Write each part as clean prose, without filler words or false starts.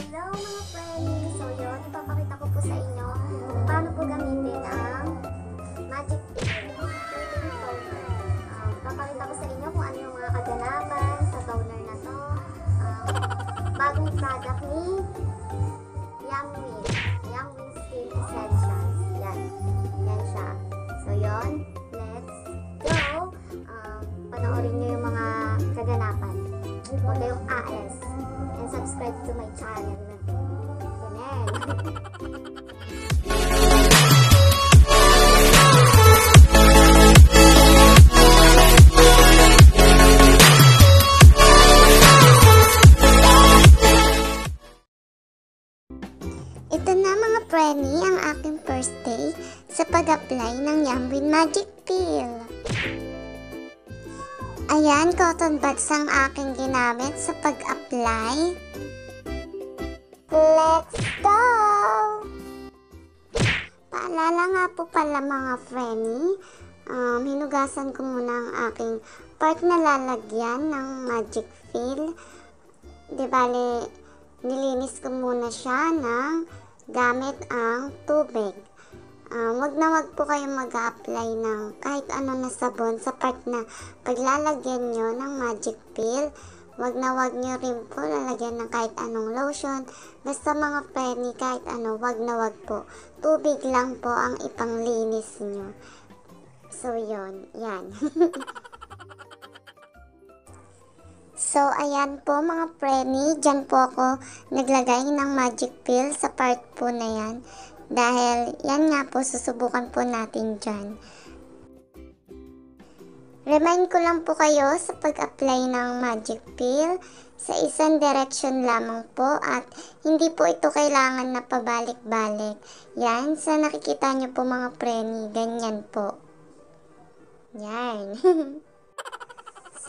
Hello mga friends! So yun, ipapakita ko po sa inyo kung paano po gamitin ang Magic Pill Flipping Toner. Ipapakita ko sa inyo kung ano yung mga kaganapan sa toner na to. Bagong product ni Young Win Skin Essentials. Yan siya. So yun, let's go! Panoorin nyo yung mga kaganapan. Huwag kayong aalis. And subscribe to my channel. Ganyan. Ito na mga preni ang aking first day sa pag-apply ng Yumwin Magic Pill. Ayan, cotton buds ang aking ginamit sa pag-apply. Let's go! Paalala nga po pala mga preni, hinugasan ko muna ang aking part na lalagyan ng Magic Pill. Di bale, nilinis ko muna siya ng gamit ang tubig. Wag na wag po kayo mag-a-apply ng kahit ano na sabon sa part na paglalagyan nyo ng Magic Pill. Wag na wag nyo rin po lalagyan ng kahit anong lotion. Basta mga preni, kahit ano, wag na wag po. Tubig lang po ang ipanglinis nyo. So, yun. Yan. So, ayan po mga preni. Diyan po ako naglagay ng Magic Pill sa part po na yan. Dahil, yan nga po, susubukan po natin dyan. Remind ko lang po kayo sa pag-apply ng Magic Pill sa isang direction lamang po at hindi po ito kailangan na pabalik-balik. Yan, sa nakikita nyo po mga preni, ganyan po. Yan.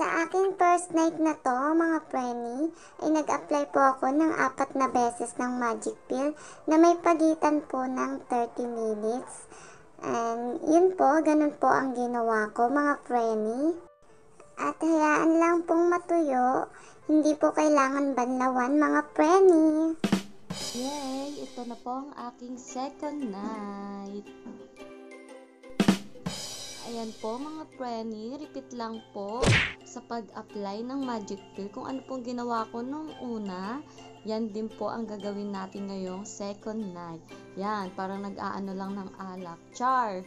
Sa aking first night na to, mga preni, ay nag-apply po ako ng 4 na beses ng Magic Pill na may pagitan po ng 30 minutes. And yun po, ganun po ang ginawa ko mga preni. At hayaan lang pong matuyo, hindi po kailangan banlawan mga preni. Yay! Ito na po ang aking second night. Ayan po mga preni, repeat lang po sa pag-apply ng Magic Pill. Kung ano pong ginawa ko nung una, yan din po ang gagawin natin ngayong second night. Yan, parang nag-aano lang ng alak. Char!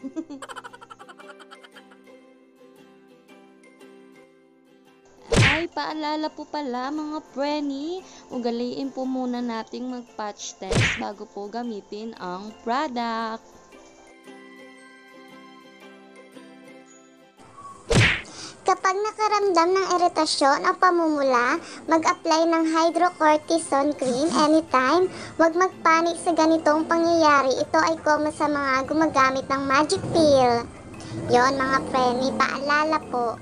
Ay, paalala po pala mga preni, ugaliin po muna nating mag-patch test bago po gamitin ang product. Kapag nakaramdam ng iritasyon o pamumula, mag-apply ng hydrocortisone cream anytime. Huwag magpanik sa ganitong pangyayari. Ito ay common sa mga gumagamit ng Magic Pill. Yon mga preni, paalala po.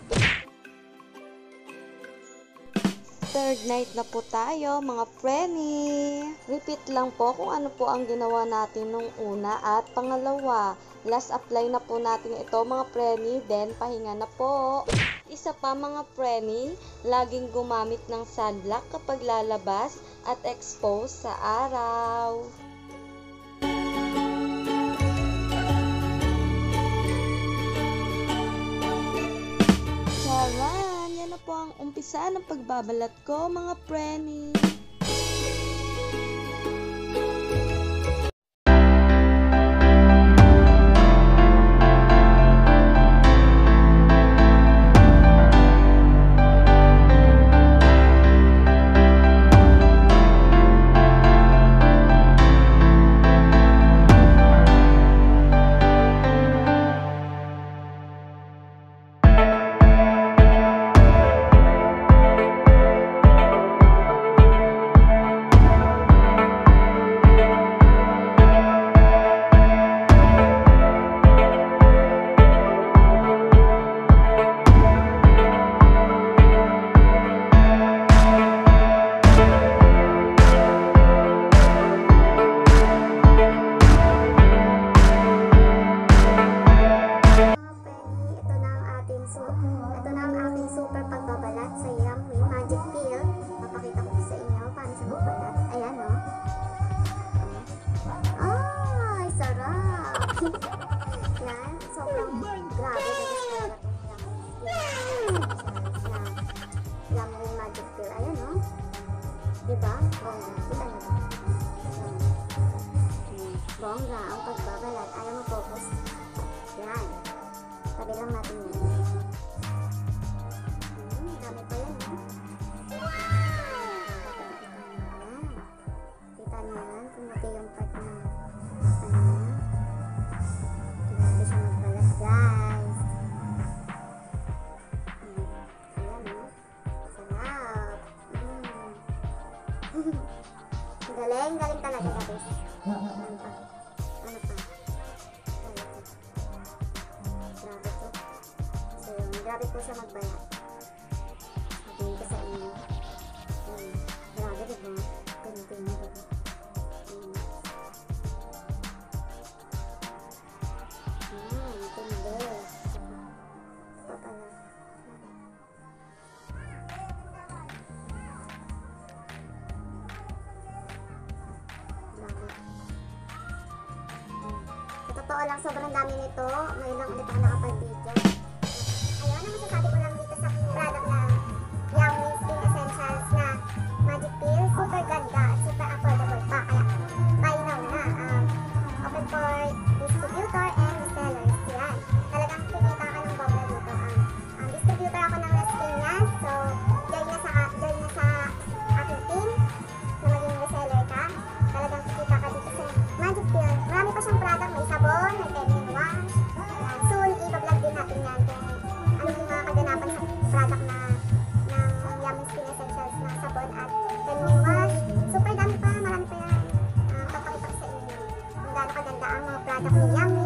Third night na po tayo mga preni. Repeat lang po kung ano po ang ginawa natin nung una at pangalawa. Last apply na po natin ito mga preni, then pahinga na po. Isa pa mga preni, laging gumamit ng sunblock kapag lalabas at expose sa araw. Charan! Yan na po ang umpisa ng pagbabalat ko mga preni. Kita niyo ba? Bongga ang pagbabalat. Ayaw mo focus. Yan. Tabi lang natin yan. Dami pa yan. Kita niyo yan. Pumuti yung part na grabe siya magbalat, guys. Ayan, no? Sarap. Galing, galing talaga, guys. Ano pa? Ano pa? Grabe to. So, grabe po siya magbalat. Sabihin ko sa inyo. Grabe, diba? Ganito yun, diba? Tindi. Ito pala. Grabe. Sa totoo lang, sobrang dami nito. Ngayon lang ulit ako nakapag-video. Ayun, ang masasabi ko lang dito sa product na Yummy Skin Essentials na Magic Pill. Super ganda at super affordable pa. Kaya, buy now na. Open for distributor and resellers. Yan. Talagang kumita ka ng bongga dito. Distributor ako ng Las Piñas. So, join na sa aking team na maging reseller ka. Talagang kikita ka dito sa Magic Pill. Marami pa siyang product. May sabon, may feminine wash. Soon, i-vlog din natin yan kung ano yung mga kaganapan sa product na ng Yummy Skin Essentials na sabon at feminine wash. Super dami pa, marami pa yan. Papakita ko sa inyo kung gaano kaganda ang mga product ni Yummy.